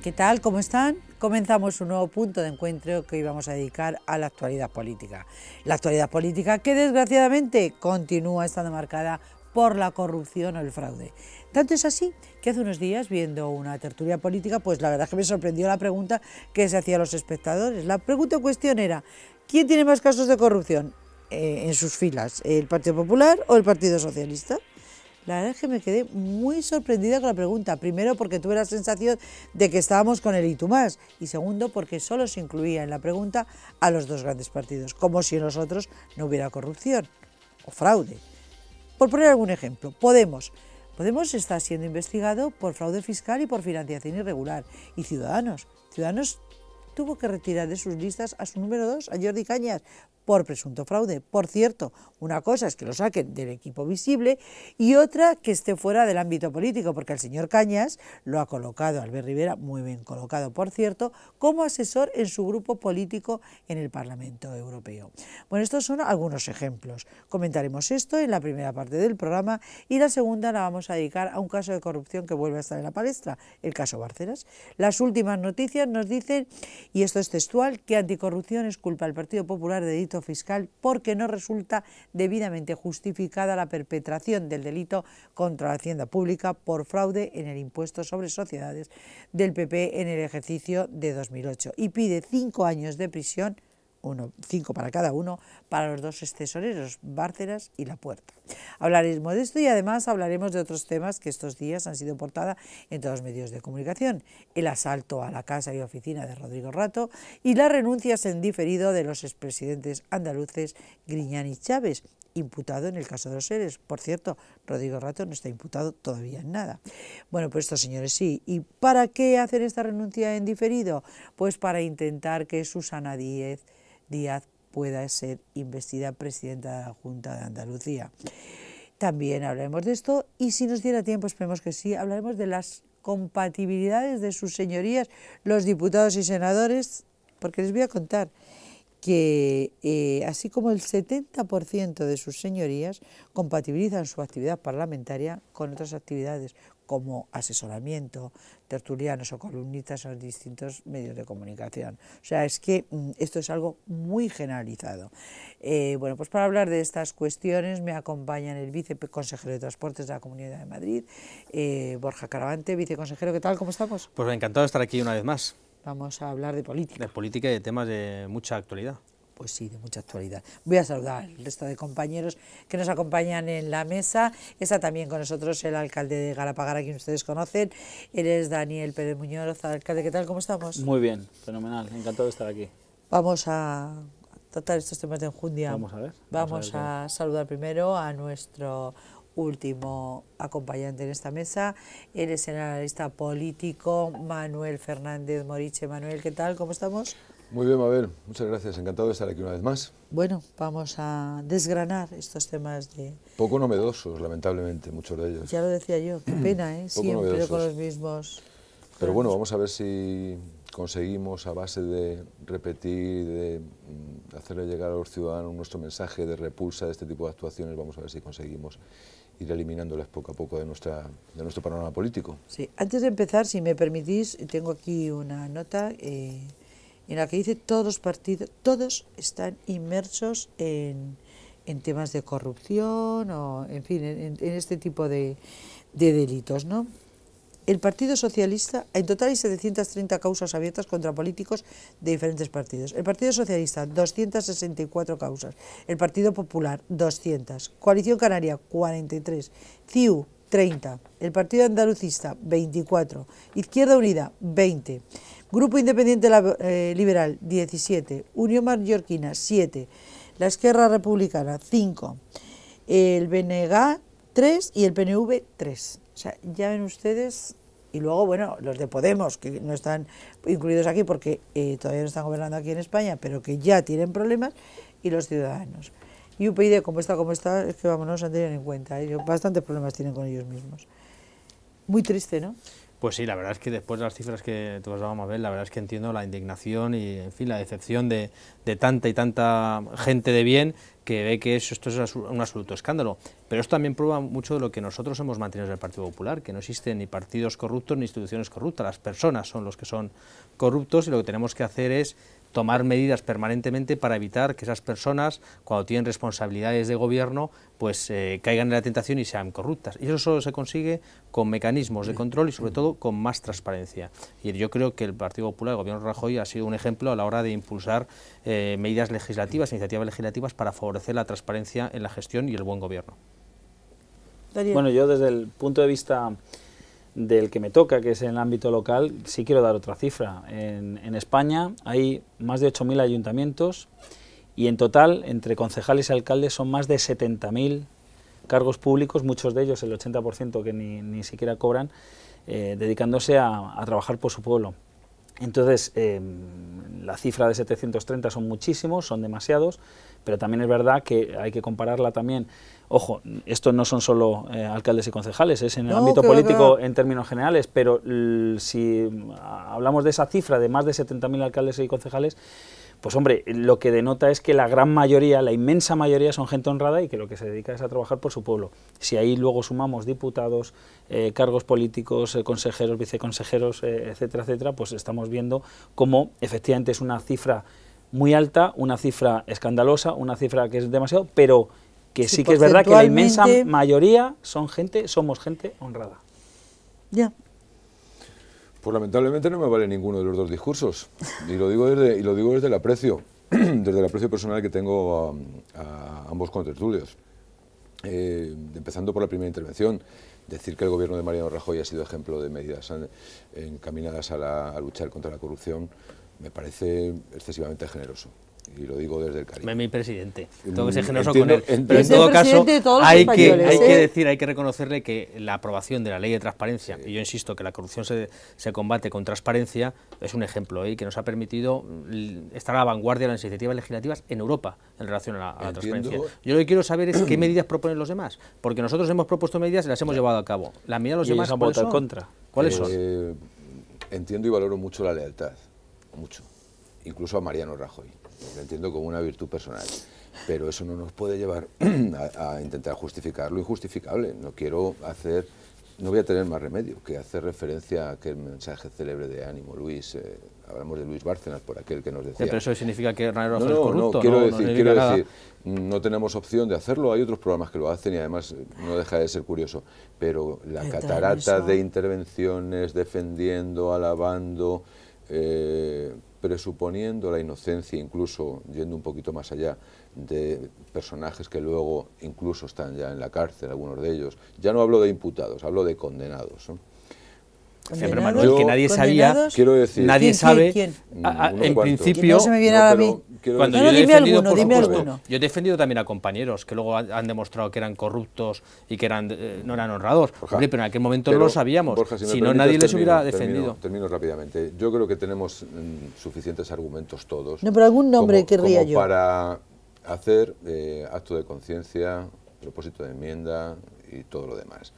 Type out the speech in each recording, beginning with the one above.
¿Qué tal? ¿Cómo están? Comenzamos un nuevo punto de encuentro que hoy vamos a dedicar a la actualidad política. La actualidad política que desgraciadamente continúa estando marcada por la corrupción o el fraude. Tanto es así que hace unos días, viendo una tertulia política, pues la verdad es que me sorprendió la pregunta que se hacía a los espectadores. La pregunta en cuestión era, ¿quién tiene más casos de corrupción en sus filas? ¿El Partido Popular o el Partido Socialista? La verdad es que me quedé muy sorprendida con la pregunta. Primero, porque tuve la sensación de que estábamos con el y tú más. Y segundo, porque solo se incluía en la pregunta a los dos grandes partidos, como si en los otros no hubiera corrupción o fraude. Por poner algún ejemplo, Podemos está siendo investigado por fraude fiscal y por financiación irregular. Y Ciudadanos tuvo que retirar de sus listas a su número 2, a Jordi Cañas, por presunto fraude. Por cierto, una cosa es que lo saquen del equipo visible y otra que esté fuera del ámbito político, porque el señor Cañas lo ha colocado, Albert Rivera, muy bien colocado, por cierto, como asesor en su grupo político en el Parlamento Europeo. Bueno, estos son algunos ejemplos. Comentaremos esto en la primera parte del programa y la segunda la vamos a dedicar a un caso de corrupción que vuelve a estar en la palestra, el caso Bárcenas. Las últimas noticias nos dicen, y esto es textual, que Anticorrupción culpa al Partido Popular de delito fiscal porque no resulta debidamente justificada la perpetración del delito contra la hacienda pública por fraude en el impuesto sobre sociedades del PP en el ejercicio de 2008 y pide 5 años de prisión, 5 para cada uno, para los dos tesoreros, Bárcenas y Lapuerta. Hablaremos de esto y además hablaremos de otros temas que estos días han sido portada en todos los medios de comunicación: el asalto a la casa y oficina de Rodrigo Rato y las renuncias en diferido de los expresidentes andaluces Griñán y Chávez, imputado en el caso de los ERES. Por cierto, Rodrigo Rato no está imputado todavía en nada. Bueno, pues estos señores sí. ¿Y para qué hacer esta renuncia en diferido? Pues para intentar que Susana Díaz pueda ser investida presidenta de la Junta de Andalucía. También hablaremos de esto y si nos diera tiempo, esperemos que sí, hablaremos de las compatibilidades de sus señorías, los diputados y senadores, porque les voy a contar que así como el 70% de sus señorías compatibilizan su actividad parlamentaria con otras actividades, como asesoramiento, tertulianos o columnistas en los distintos medios de comunicación. O sea, es que esto es algo muy generalizado. Bueno, pues para hablar de estas cuestiones me acompañan el viceconsejero de Transportes de la Comunidad de Madrid, Borja Caravante. Viceconsejero, ¿qué tal? ¿Cómo estamos? Pues encantado de estar aquí una vez más. Vamos a hablar de política. De política y de temas de mucha actualidad. Pues sí, de mucha actualidad. Voy a saludar al resto de compañeros que nos acompañan en la mesa. Está también con nosotros el alcalde de Galapagar, a quien ustedes conocen. Él es Daniel Pérez Muñoz. Alcalde, ¿qué tal? ¿Cómo estamos? Muy bien, fenomenal. Encantado de estar aquí. Vamos a tratar estos temas de enjundia. Vamos a ver. Vamos a saludar primero a nuestro último acompañante en esta mesa. Él es el analista político Manuel Fernández Moriche. Manuel, ¿qué tal? ¿Cómo estamos? Muy bien, Mabel, muchas gracias, encantado de estar aquí una vez más. Bueno, vamos a desgranar estos temas de... Poco novedosos, lamentablemente, muchos de ellos. Ya lo decía yo, qué pena, siempre novedosos. Con los mismos... Pero bueno, vamos a ver si conseguimos, a base de repetir, de hacerle llegar a los ciudadanos nuestro mensaje de repulsa de este tipo de actuaciones, vamos a ver si conseguimos ir eliminándoles poco a poco de nuestro panorama político. Sí, antes de empezar, si me permitís, tengo aquí una nota en la que dice todos los partidos, todos están inmersos en temas de corrupción o, en fin, en este tipo de delitos, ¿no? El Partido Socialista, en total hay 730 causas abiertas contra políticos de diferentes partidos. El Partido Socialista, 264 causas. El Partido Popular, 200. Coalición Canaria, 43. CiU, 30. El Partido Andalucista, 24. Izquierda Unida, 20. Grupo Independiente Liberal, 17. Unión Mallorquina, 7. La Esquerra Republicana, 5. El BNG, 3. Y el PNV, 3. O sea, ya ven ustedes, y luego, bueno, los de Podemos, que no están incluidos aquí porque todavía no están gobernando aquí en España, pero que ya tienen problemas, y los Ciudadanos. Y UPyD, como está, es que vamos, no se han tenido en cuenta, bastantes problemas tienen con ellos mismos. Muy triste, ¿no? Pues sí, la verdad es que después de las cifras que todos vamos a ver, la verdad es que entiendo la indignación y, en fin, la decepción de tanta y tanta gente de bien que ve que esto es un absoluto escándalo. Pero esto también prueba mucho de lo que nosotros hemos mantenido en el Partido Popular, que no existen ni partidos corruptos ni instituciones corruptas, las personas son los que son corruptos y lo que tenemos que hacer es tomar medidas permanentemente para evitar que esas personas, cuando tienen responsabilidades de gobierno, pues caigan en la tentación y sean corruptas. Y eso solo se consigue con mecanismos de control y sobre todo con más transparencia. Y yo creo que el Partido Popular, el gobierno de Rajoy, ha sido un ejemplo a la hora de impulsar medidas legislativas, iniciativas legislativas para favorecer la transparencia en la gestión y el buen gobierno. Bueno, yo desde el punto de vista del que me toca, que es en el ámbito local, sí quiero dar otra cifra. En España hay más de 8.000 ayuntamientos y en total, entre concejales y alcaldes, son más de 70.000 cargos públicos, muchos de ellos, el 80% que ni siquiera cobran, dedicándose a trabajar por su pueblo. Entonces, la cifra de 730 son muchísimos, son demasiados, pero también es verdad que hay que compararla también. Ojo, esto no son solo alcaldes y concejales, es en el ámbito político en términos generales, pero si hablamos de esa cifra de más de 70.000 alcaldes y concejales, pues hombre, lo que denota es que la gran mayoría, la inmensa mayoría son gente honrada y que lo que se dedica es a trabajar por su pueblo. Si ahí luego sumamos diputados, cargos políticos, consejeros, viceconsejeros, etcétera, etcétera, pues estamos viendo cómo efectivamente es una cifra muy alta, una cifra escandalosa, una cifra que es demasiado, pero que sí que es verdad que la inmensa mayoría somos gente honrada. Ya. Pues lamentablemente no me vale ninguno de los dos discursos, y lo digo desde el aprecio, desde el aprecio personal que tengo a ambos contertulios. Empezando por la primera intervención, decir que el gobierno de Mariano Rajoy ha sido ejemplo de medidas encaminadas a luchar contra la corrupción me parece excesivamente generoso. Y lo digo desde el cariño. Mi presidente, tengo que ser generoso con él. Pero en todo caso, hay que hay que reconocerle que la aprobación de la ley de transparencia, y yo insisto que la corrupción se combate con transparencia, es un ejemplo que nos ha permitido estar a la vanguardia de las iniciativas legislativas en Europa en relación a la transparencia. Yo lo que quiero saber es qué medidas proponen los demás, porque nosotros hemos propuesto medidas y las hemos llevado a cabo. Las medidas de los demás, ¿cuáles son? Contra. ¿Cuáles son? Entiendo y valoro mucho la lealtad, mucho, incluso a Mariano Rajoy. Lo entiendo como una virtud personal, pero eso no nos puede llevar a intentar justificar lo injustificable. No voy a tener más remedio que hacer referencia a aquel mensaje célebre de Ánimo Luis, hablamos de Luis Bárcenas, por aquel que nos decía... Pero eso significa que Mariano Rajoy es corrupto. Quiero decir, no tenemos opción de hacerlo, hay otros programas que lo hacen y además no deja de ser curioso, pero la catarata de intervenciones defendiendo, alabando... presuponiendo la inocencia, incluso yendo un poquito más allá, de personajes que luego incluso están ya en la cárcel, algunos de ellos. Ya no hablo de imputados, hablo de condenados, ¿no? Siempre, Manuel, que nadie sabía, quiero decir, nadie sabe, ¿Quién? En principio, no se me viene a mí. Cuando yo he defendido, yo he defendido también a compañeros que luego han demostrado que eran corruptos y que no eran honrados. Hombre, pero en aquel momento no lo sabíamos, Borja, si no nadie les hubiera defendido. Termino rápidamente. Yo creo que tenemos suficientes argumentos todos. No, pero algún nombre querría yo. Para hacer acto de conciencia, propósito de enmienda y todo lo demás.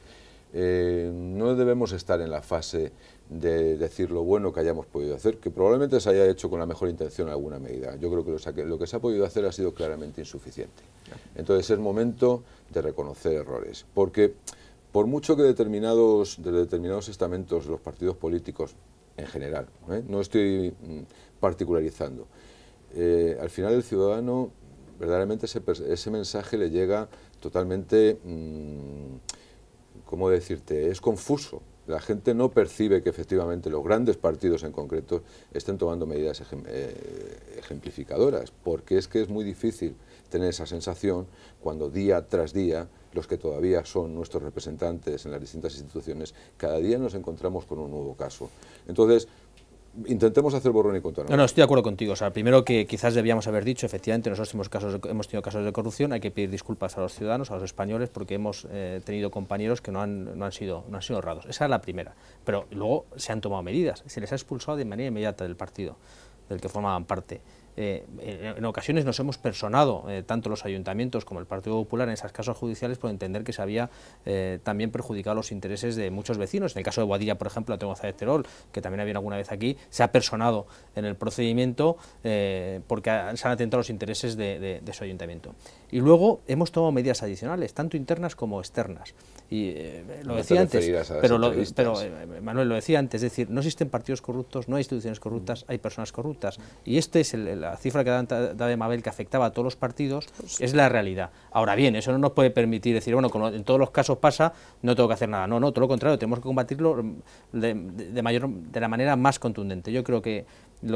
No debemos estar en la fase de decir lo bueno que hayamos podido hacer, que probablemente se haya hecho con la mejor intención alguna medida. Yo creo que lo que se ha podido hacer ha sido claramente insuficiente. Entonces es momento de reconocer errores, porque por mucho que de determinados estamentos, los partidos políticos en general, no estoy particularizando, al final el ciudadano verdaderamente ese mensaje le llega totalmente... ¿cómo decirte? Es confuso. La gente no percibe que efectivamente los grandes partidos en concreto estén tomando medidas ejemplificadoras, porque es que es muy difícil tener esa sensación cuando día tras día los que todavía son nuestros representantes en las distintas instituciones, cada día nos encontramos con un nuevo caso. Entonces, intentemos hacer borrón y cuenta nueva. No, estoy de acuerdo contigo. O sea, primero que quizás debíamos haber dicho, efectivamente, nosotros hemos tenido casos de corrupción, hay que pedir disculpas a los ciudadanos, a los españoles, porque hemos tenido compañeros que no han sido honrados. Esa es la primera. Pero luego se han tomado medidas, se les ha expulsado de manera inmediata del partido del que formaban parte. en ocasiones nos hemos personado, tanto los ayuntamientos como el Partido Popular, en esas casos judiciales por entender que se había también perjudicado los intereses de muchos vecinos. En el caso de Boadilla, por ejemplo, Antonio González Terol, que también había alguna vez aquí, se ha personado en el procedimiento porque se han atentado los intereses de su ayuntamiento. Y luego hemos tomado medidas adicionales, tanto internas como externas. Y lo decía antes, pero Manuel, lo decía antes, es decir, no existen partidos corruptos, no hay instituciones corruptas, hay personas corruptas. Y esta es la cifra que da de Mabel, que afectaba a todos los partidos, es la realidad. Ahora bien, eso no nos puede permitir decir, bueno, como en todos los casos pasa, no tengo que hacer nada. No, todo lo contrario, tenemos que combatirlo de la manera más contundente. Yo creo que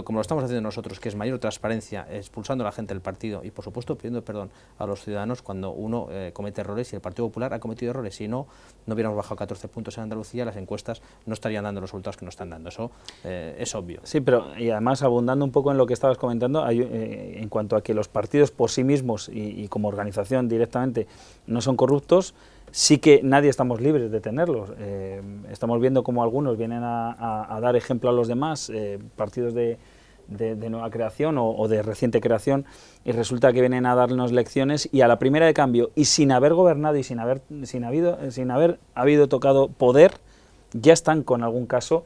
como lo estamos haciendo nosotros, que es mayor transparencia, expulsando a la gente del partido y, por supuesto, pidiendo perdón a los ciudadanos cuando uno comete errores, y el Partido Popular ha cometido errores. Si no, no hubiéramos bajado 14 puntos en Andalucía, las encuestas no estarían dando los resultados que nos están dando. Eso es obvio. Sí, pero y además, abundando un poco en lo que estabas comentando, en cuanto a que los partidos por sí mismos y como organización directamente no son corruptos, sí que nadie estamos libres de tenerlos. Estamos viendo cómo algunos vienen a dar ejemplo a los demás, partidos de nueva creación o de reciente creación, y resulta que vienen a darnos lecciones, y a la primera de cambio, y sin haber gobernado y sin haber habido tocado poder, ya están con algún caso,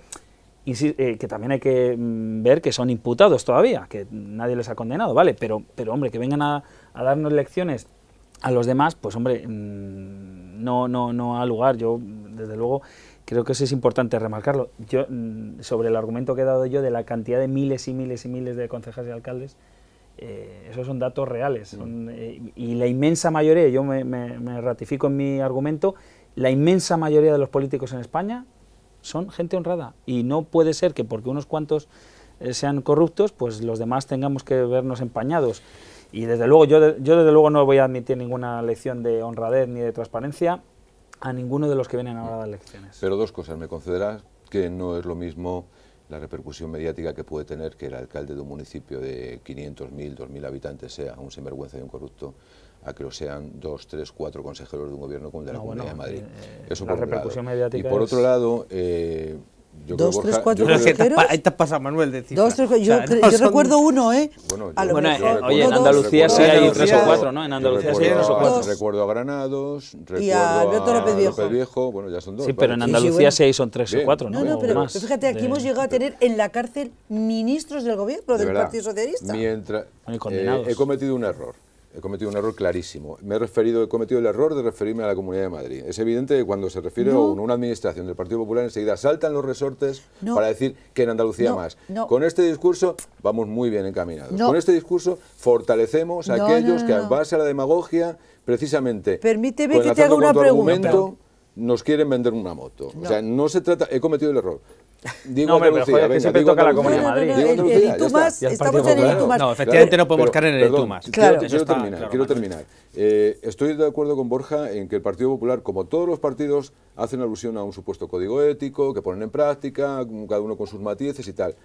que también hay que ver que son imputados todavía, que nadie les ha condenado, ¿vale? Pero hombre, que vengan a darnos lecciones a los demás, pues hombre, no ha lugar. Yo, desde luego, creo que eso es importante remarcarlo. Yo, sobre el argumento que he dado yo de la cantidad de miles y miles y miles de concejales y alcaldes, esos son datos reales. Y la inmensa mayoría, yo me ratifico en mi argumento, la inmensa mayoría de los políticos en España son gente honrada. Y no puede ser que porque unos cuantos sean corruptos, pues los demás tengamos que vernos empañados. Y desde luego, yo desde luego no voy a admitir ninguna lección de honradez ni de transparencia a ninguno de los que vienen ahora a dar lecciones. Pero dos cosas, me concederás que no es lo mismo la repercusión mediática que puede tener que el alcalde de un municipio de 500.000, 2.000 habitantes sea un sinvergüenza y un corrupto, a que lo sean 2, 3, 4 consejeros de un gobierno como el de la Comunidad de Madrid. Eso por repercusión un lado. Mediática y por otro lado, yo 2, 3, 4 consejeros. Ahí te pasa, Manuel, de cifras. 2, 3, yo recuerdo uno, ¿eh? Oye, en Andalucía sí hay 3 o 4, ¿no? En Andalucía sí hay 3 o 4. Recuerdo a Granados, y a Alberto López Viejo. Bueno, ya son 2. Sí, pero en Andalucía sí son 3 o 4, ¿no? No, pero fíjate, aquí hemos llegado a tener en la cárcel ministros del gobierno del Partido Socialista. Mientras he cometido un error. He cometido un error clarísimo. He cometido el error de referirme a la Comunidad de Madrid. Es evidente que cuando se refiere a una administración del Partido Popular, enseguida saltan los resortes para decir que en Andalucía más. Con este discurso vamos muy bien encaminados. Con este discurso fortalecemos a aquellos que, en base a la demagogia, precisamente, permíteme que te haga una pregunta. Nos quieren vender una moto. O sea, no se trata... He cometido el error. Digo Andalucía, que siempre toca la Comunidad de Madrid. Estamos en el Itumas. No, efectivamente no podemos caer en el Itumas. Quiero terminar. Estoy de acuerdo con Borja en que el Partido Popular, como todos los partidos, hacen alusión a un supuesto código ético, que ponen en práctica, cada uno con sus matices y tal.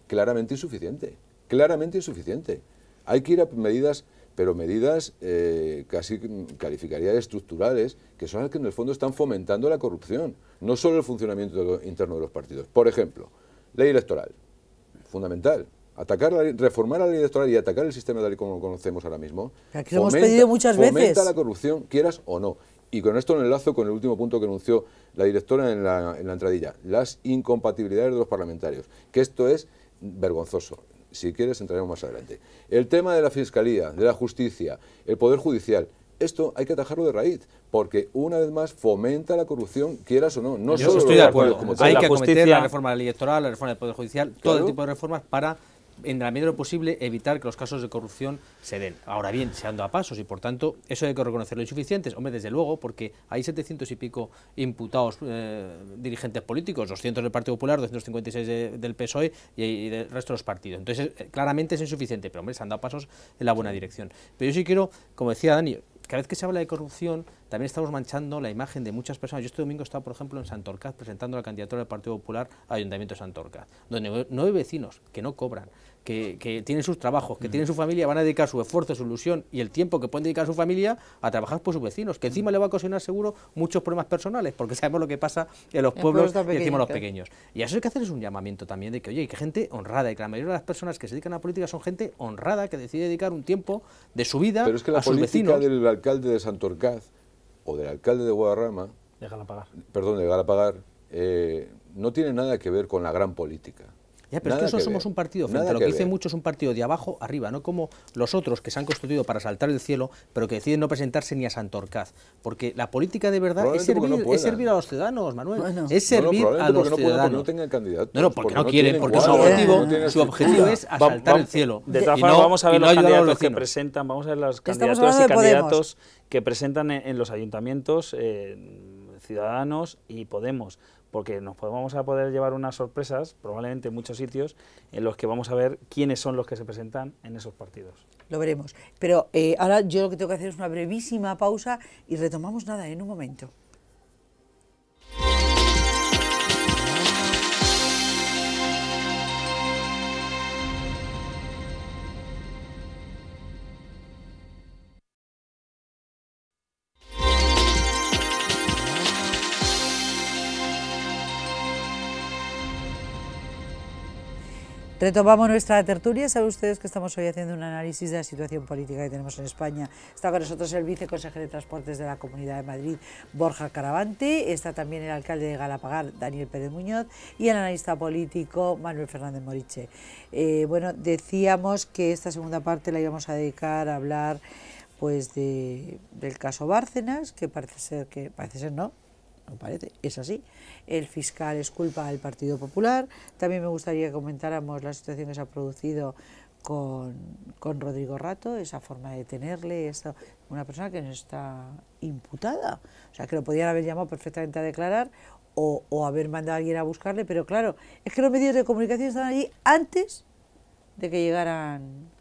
Claramente insuficiente. Claramente insuficiente. Hay que ir a medidas... pero medidas casi calificaría de estructurales, que son las que en el fondo están fomentando la corrupción, no solo el funcionamiento interno de los partidos. Por ejemplo, ley electoral, fundamental. Reformar la ley electoral y atacar el sistema tal y como lo conocemos ahora mismo, que lo hemos pedido muchas veces. Fomenta la corrupción, quieras o no. Y con esto lo enlazo con el último punto que anunció la directora en la entradilla, las incompatibilidades de los parlamentarios, que esto es vergonzoso. Si quieres, entraremos más adelante. El tema de la Fiscalía, de la Justicia, el Poder Judicial, esto hay que atajarlo de raíz, porque una vez más fomenta la corrupción, quieras o no. Yo estoy de acuerdo. Hay que acometer la reforma de la ley electoral, la reforma del Poder Judicial, todo el tipo de reformas para, en la medida de lo posible, evitar que los casos de corrupción se den. Ahora bien, se anda a pasos y, por tanto, eso hay que reconocerlo. Insuficientes, hombre, desde luego, porque hay 700 y pico imputados dirigentes políticos, 200 del Partido Popular, 256 del PSOE y del resto de los partidos. Entonces, claramente es insuficiente, pero, hombre, se han dado pasos en la buena dirección. Pero yo sí quiero, como decía Dani, cada vez que se habla de corrupción, también estamos manchando la imagen de muchas personas. Yo este domingo he estado, por ejemplo, en Santorcaz presentando la candidatura del Partido Popular al Ayuntamiento de Santorcaz, donde 9 vecinos que no cobran, que tienen sus trabajos, que tienen su familia, van a dedicar su esfuerzo, su ilusión y el tiempo que pueden dedicar a su familia a trabajar por sus vecinos, que encima le va a ocasionar seguro muchos problemas personales, porque sabemos lo que pasa en los pueblos y encima los pequeños. Y a eso hay que hacer es un llamamiento también de que, oye, que gente honrada, y que la mayoría de las personas que se dedican a la política son gente honrada, que decide dedicar un tiempo de su vida a sus vecinos. Pero es que la política del alcalde de Santorcaz o del alcalde de Guadarrama, de Galapagar, no tiene nada que ver con la gran política. Ya, pero es que nosotros somos un partido, frente a lo que dice mucho, es un partido de abajo arriba, no como los otros que se han constituido para saltar el cielo, pero que deciden no presentarse ni a Santorcaz. Porque la política de verdad es servir a los ciudadanos, Manuel. Bueno, es servir a los ciudadanos. Porque no tengan candidatos. No, porque no quieren, porque su objetivo es asaltar el cielo. De todas formas, vamos a ver los candidatos que presentan, vamos a ver las candidaturas y candidatos que presentan en los ayuntamientos, Ciudadanos y Podemos, porque nos vamos a poder llevar unas sorpresas, probablemente en muchos sitios, en los que vamos a ver quiénes son los que se presentan en esos partidos. Lo veremos. Pero ahora yo lo que tengo que hacer es una brevísima pausa y retomamos nada en un momento. Retomamos nuestra tertulia. Saben ustedes que estamos hoy haciendo un análisis de la situación política que tenemos en España. Está con nosotros el viceconsejero de Transportes de la Comunidad de Madrid, Borja Caravante. Está también el alcalde de Galapagar, Daniel Pérez Muñoz, y el analista político, Manuel Fernández Moriche. Bueno, decíamos que esta segunda parte la íbamos a dedicar a hablar pues del caso Bárcenas, que parece ser no parece, es así. El fiscal exculpa al Partido Popular. También me gustaría que comentáramos la situación que se ha producido con Rodrigo Rato, esa forma de detenerle, una persona que no está imputada, o sea, que lo podían haber llamado perfectamente a declarar o haber mandado a alguien a buscarle, pero claro, es que los medios de comunicación estaban allí antes de que llegaran.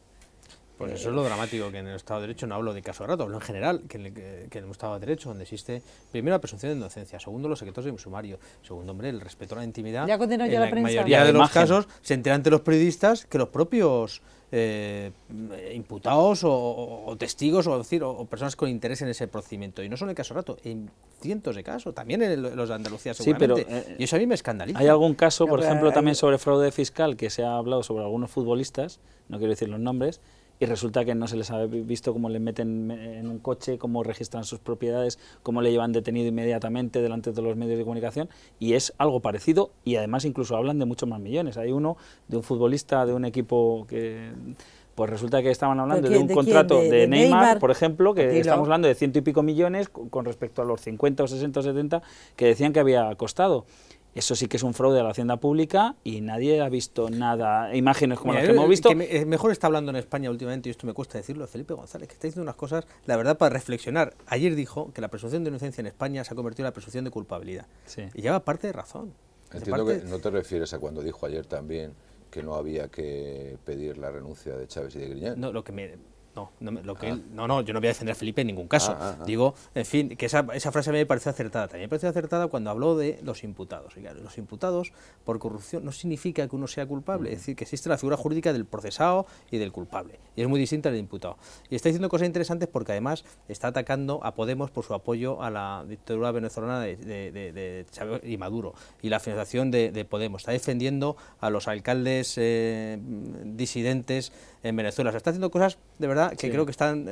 Pues eso es lo dramático, que en el Estado de Derecho, no hablo de caso de Rato, hablo en general, que en el Estado de Derecho, donde existe, primero, la presunción de inocencia, segundo, los secretos de sumario, segundo, hombre, el respeto a la intimidad. Ya condenó ya la prensa. En la mayoría de los casos se enteran ante los periodistas que los propios imputados o testigos o personas con interés en ese procedimiento. Y no solo en el caso Rato, en cientos de casos, también en los de Andalucía seguramente. Sí, pero, y eso a mí me escandaliza. Hay algún caso, por ejemplo, también sobre fraude fiscal, que se ha hablado sobre algunos futbolistas, no quiero decir los nombres, y resulta que no se les ha visto cómo le meten en un coche, cómo registran sus propiedades, cómo le llevan detenido inmediatamente delante de los medios de comunicación, y es algo parecido, y además incluso hablan de muchos más millones. Hay uno de un futbolista de un equipo que pues resulta que estaban hablando de un contrato de Neymar, por ejemplo, que estamos hablando de 100 y pico millones con respecto a los 50 o 60 o 70 que decían que había costado. Eso sí que es un fraude a la hacienda pública y nadie ha visto nada, imágenes como las que hemos visto. Mejor está hablando en España últimamente, y esto me cuesta decirlo, Felipe González, que está diciendo unas cosas, la verdad, para reflexionar. Ayer dijo que la presunción de inocencia en España se ha convertido en la presunción de culpabilidad. Sí. Y lleva parte de razón. Entiendo que no te refieres a cuando dijo ayer también que no había que pedir la renuncia de Chávez y de Griñán. No, lo que me... No, yo no voy a defender a Felipe en ningún caso. Digo, en fin, que esa frase me pareció acertada. También me pareció acertada cuando habló de los imputados. Y claro, los imputados por corrupción no significa que uno sea culpable, es decir, que existe la figura jurídica del procesado y del culpable. Y es muy distinta al imputado. Y está diciendo cosas interesantes porque además está atacando a Podemos por su apoyo a la dictadura venezolana de Chávez y Maduro y la financiación de Podemos. Está defendiendo a los alcaldes disidentes en Venezuela. Se está haciendo cosas de verdad que creo que están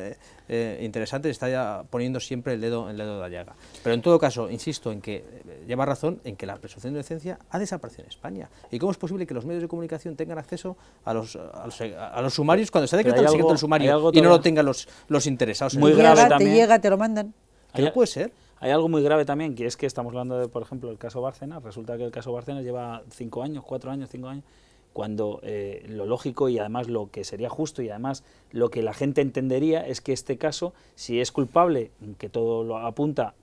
interesantes, está ya poniendo siempre el dedo de la llaga. Pero en todo caso, insisto en que lleva razón en que la presunción de inocencia ha desaparecido en España. ¿Y cómo es posible que los medios de comunicación tengan acceso a los sumarios cuando se decreta el secreto del sumario y no lo tengan los interesados? Muy grave también. Te lo mandan. ¿Qué no puede ser? Hay algo muy grave también, que es que estamos hablando de, por ejemplo, el caso Bárcenas. Resulta que el caso Bárcenas lleva 5 años, 4 años, 5 años, cuando lo lógico y además lo que sería justo y además lo que la gente entendería es que este caso, si es culpable, que todo lo apunta,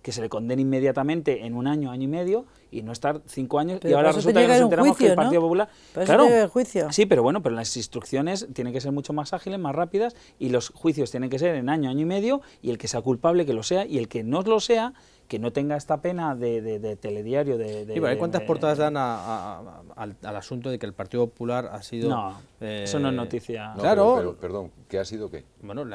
que se le condene inmediatamente en 1 año, año y medio, y no estar 5 años Pero y ahora para eso resulta que tenía nos que haber un enteramos que el juicio, ¿no? Partido Popular... Para eso Claro, tiene que haber juicio. sí, pero bueno, pero las instrucciones tienen que ser mucho más ágiles, más rápidas, y los juicios tienen que ser en año, año y medio, y el que sea culpable que lo sea, y el que no lo sea, que no tenga esta pena de telediario, ¿cuántas portadas dan al asunto de que el Partido Popular ha sido... No, eso no es noticia. No, claro. pero, perdón, ¿qué ha sido qué? Bueno,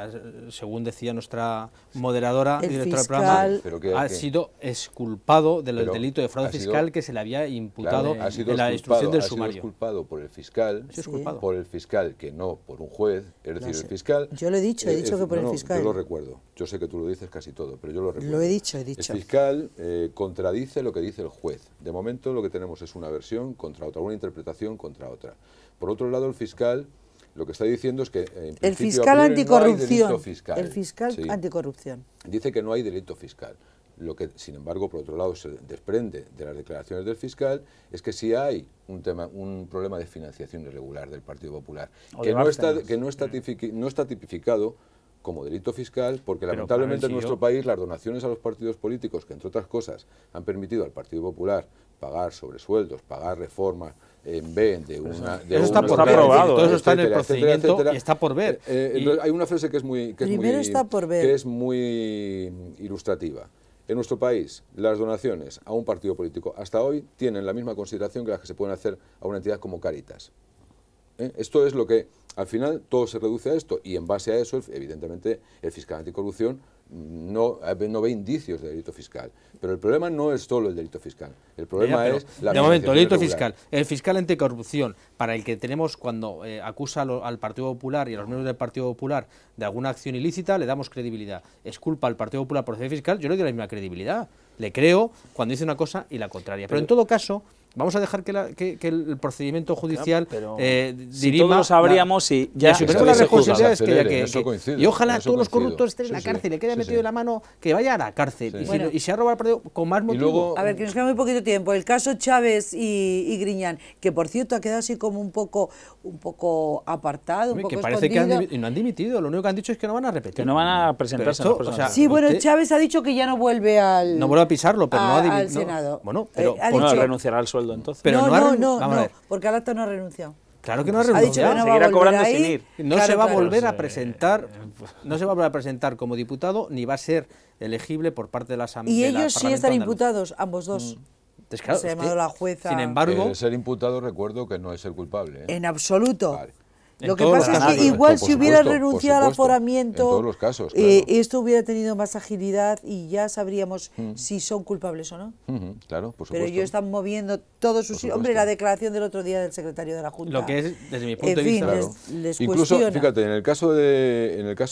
según decía nuestra moderadora y El directora del fiscal- programa, ha sido exculpado del Pero delito de fraude ha sido- fiscal que se le había imputado Claro, ha sido en la exculpado, instrucción del ha sido sumario. exculpado por el fiscal, Ha sido exculpado. por el fiscal, que no por un juez, es decir, sé. el fiscal... Yo lo he dicho que por el fiscal. Yo lo recuerdo, yo sé que tú lo dices casi todo, pero yo lo recuerdo. Lo he dicho. El fiscal contradice lo que dice el juez. De momento lo que tenemos es una versión contra otra, una interpretación contra otra. Por otro lado, el fiscal lo que está diciendo es que en El principio, fiscal a priori, no hay delito anticorrupción. fiscal. El fiscal Sí. anticorrupción. Dice que no hay delito fiscal. Lo que, sin embargo, por otro lado, se desprende de las declaraciones del fiscal es que sí hay un problema de financiación irregular del Partido Popular, que no está tipificado como delito fiscal, porque lamentablemente en nuestro país las donaciones a los partidos políticos, que entre otras cosas han permitido al Partido Popular pagar sobresueldos, pagar reformas en B de una... Eso está por ver, todo eso está en el procedimiento y está por ver. Hay una frase que es muy ilustrativa. En nuestro país, las donaciones a un partido político hasta hoy tienen la misma consideración que las que se pueden hacer a una entidad como Cáritas. Esto es lo que, al final, todo se reduce a esto, y en base a eso, evidentemente, el fiscal anticorrupción no ve indicios de delito fiscal. Pero el problema no es solo el delito fiscal, el problema es la de momento, el delito irregular. fiscal. El fiscal anticorrupción, para el que tenemos cuando acusa al Partido Popular y a los miembros del Partido Popular de alguna acción ilícita, le damos credibilidad. Es culpa al Partido Popular por fraude fiscal, yo le doy la misma credibilidad. Le creo cuando dice una cosa y la contraria. Pero en todo caso, vamos a dejar que el procedimiento judicial dirima... Si todos lo sabríamos y ya... Pero las responsabilidades que haya coincido, y ojalá eso todos los coincido. corruptos estén en la cárcel, le quede metido en la mano, que vaya a la cárcel. Y, y se ha robado el partido con más motivo. luego, A ver, que nos queda muy poquito tiempo. El caso Chávez y Griñán, que por cierto ha quedado así como un poco apartado, un poco que parece escondido. que no han dimitido, lo único que han dicho es que no van a repetir. Que no van a presentarse. Sí, bueno, Chávez ha dicho que ya no vuelve al... No vuelve a pisarlo, pero no ha al dimitido. Senado. Bueno, pero... ha Bueno, dicho- renunciará al sueldo entonces. Pero no, porque al acta no ha renunciado. Claro que no ha Ha dicho que renunciado. no va a Seguirá volver cobrando a ir. sin ir. No Claro, se va a claro. volver a presentar, no se va a volver a presentar como diputado, ni va a ser elegible por parte de la Asamblea. Y ellos sí están imputados, ambos dos. Entonces, claro, Se ha llamado la jueza. Sin embargo, ser imputado, recuerdo que no es ser culpable. En absoluto. Vale. Lo En que todos pasa los es que casos. igual Por si hubiera supuesto, renunciado al por supuesto. aforamiento, En todos los casos, claro. esto hubiera tenido más agilidad y ya sabríamos si son culpables o no. Claro, por supuesto. Pero ellos están moviendo todos sus... supuesto. Hombre, la declaración del otro día del secretario de la Junta. lo que es, desde mi punto En de fin, vista... Claro. les Incluso, cuestiona. fíjate, en el caso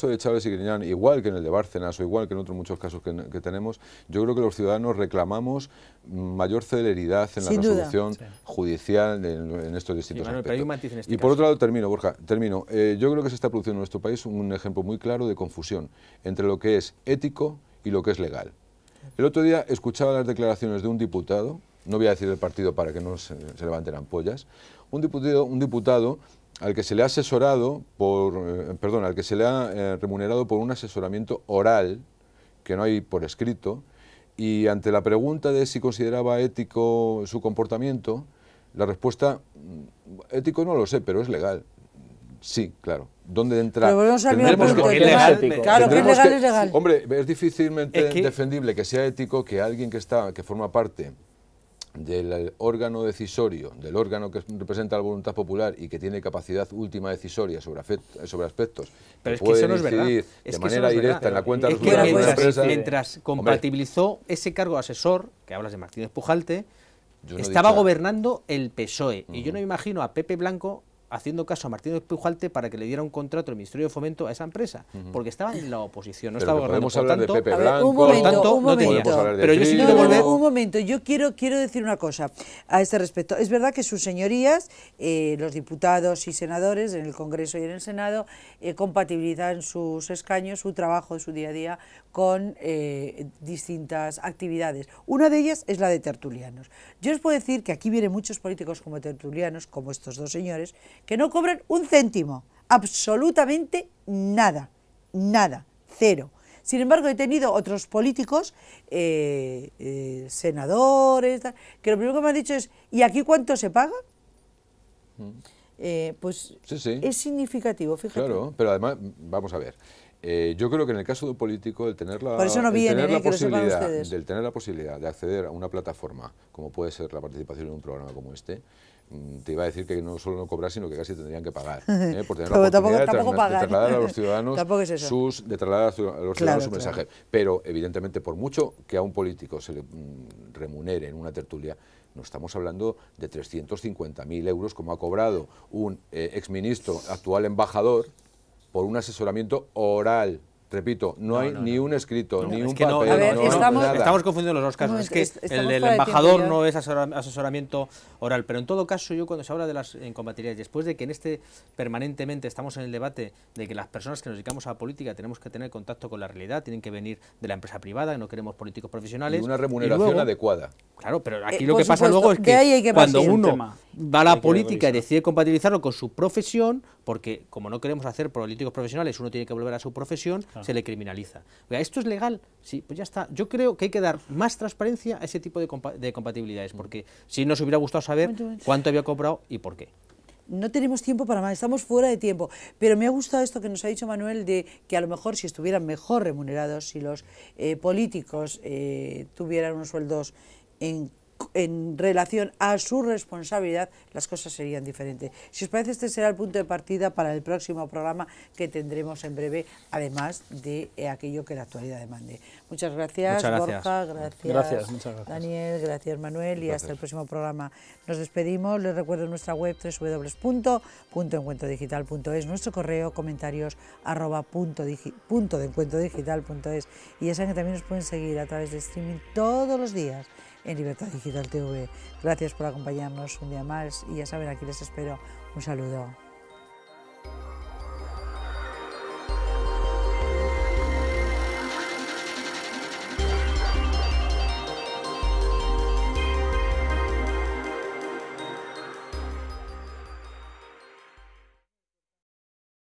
de Chávez y Griñán, igual que en el de Bárcenas o igual que en otros muchos casos que tenemos, yo creo que los ciudadanos reclamamos mayor celeridad en la Sin duda. resolución judicial en estos distintos Manuel, pero hay un aspectos. matiz en este Y por caso. otro lado, termino, Borja, yo creo que se está produciendo en nuestro país un ejemplo muy claro de confusión entre lo que es ético y lo que es legal. El otro día escuchaba las declaraciones de un diputado, no voy a decir el partido para que no se levanten ampollas, un diputado al que se le ha asesorado al que se le ha remunerado por un asesoramiento oral que no hay por escrito, y ante la pregunta de si consideraba ético su comportamiento, la respuesta, ético no lo sé, pero es legal. Sí, claro. ¿Dónde entra? Pero volvemos al mismo Tendremos punto. que- el tema- legal, Claro, que es Tendremos legal, es legal. Hombre, es difícilmente Es que- defendible que sea ético que alguien que forma parte del órgano decisorio, del órgano que representa la voluntad popular y que tiene capacidad última decisoria sobre aspectos Pero que es que pueden eso no es verdad. incidir Es de que manera eso no es directa verdad. en la cuenta Es que resultante de una mientras- empresa. mientras compatibilizó ese cargo de asesor, que hablas de Martínez Pujalte, Yo no he estaba dicho- gobernando el PSOE. Y yo no me imagino a Pepe Blanco haciendo caso a Martínez Pujalte para que le diera un contrato del Ministerio de Fomento a esa empresa, porque estaba en la oposición, no Pero estaba que gobernando. podemos Por hablar de tanto, Pepe A ver, Blanco, un momento, Por tanto, un no tenía- momento. podemos hablar de Pero yo sí Trillo. quiero volver... Un momento, yo quiero decir una cosa a este respecto. Es verdad que sus señorías, los diputados y senadores en el Congreso y en el Senado, compatibilizan sus escaños, su trabajo, su día a día con distintas actividades. Una de ellas es la de tertulianos. Yo os puedo decir que aquí vienen muchos políticos como tertulianos, como estos dos señores, que no cobran un céntimo, absolutamente nada, cero. Sin embargo, he tenido otros políticos, senadores, que lo primero que me han dicho es, ¿y aquí cuánto se paga? Pues sí. Es significativo, fíjate. Claro, pero además, vamos a ver. Yo creo que en el caso de un político, el tener la, Por eso no viene, tener la que lo sepan posibilidad, ustedes. del tener la posibilidad de acceder a una plataforma, como puede ser la participación en un programa como este, te iba a decir que no solo no cobrar, sino que casi tendrían que pagar, por tener la oportunidad de trasladar a los ciudadanos su mensaje. Pero, evidentemente, por mucho que a un político se le remunere en una tertulia, no estamos hablando de 350.000 euros, como ha cobrado un exministro, actual embajador, por un asesoramiento oral. Repito, no hay ni un escrito, ni un papel, nada. Estamos confundiendo los dos casos. Es que el del embajador no es asesoramiento oral, pero en todo caso, yo cuando se habla de las incompatibilidades, después de que permanentemente estamos en el debate de que las personas que nos dedicamos a la política tenemos que tener contacto con la realidad, tienen que venir de la empresa privada, no queremos políticos profesionales. Y una remuneración adecuada. Claro, pero aquí lo que pasa luego es que cuando uno va a la política y decide compatibilizarlo con su profesión, porque como no queremos hacer políticos profesionales, uno tiene que volver a su profesión, se le criminaliza. Oiga, ¿esto es legal? Sí, pues ya está. Yo creo que hay que dar más transparencia a ese tipo de compatibilidades, porque si nos hubiera gustado saber cuánto había cobrado y por qué. No tenemos tiempo para más, estamos fuera de tiempo, pero me ha gustado esto que nos ha dicho Manuel, de que a lo mejor si estuvieran mejor remunerados, si los políticos tuvieran unos sueldos en relación a su responsabilidad, las cosas serían diferentes. Si os parece, este será el punto de partida para el próximo programa que tendremos en breve, además de aquello que la actualidad demande. Muchas gracias, Borja, gracias Daniel, gracias Manuel, y hasta el próximo programa. Nos despedimos, les recuerdo nuestra web www.puntodencuentrodigital.es, nuestro correo comentarios @puntodencuentrodigital.es, y ya saben que también nos pueden seguir a través de streaming todos los días en Libertad Digital TV. Gracias por acompañarnos un día más y ya saben, aquí les espero. Un saludo.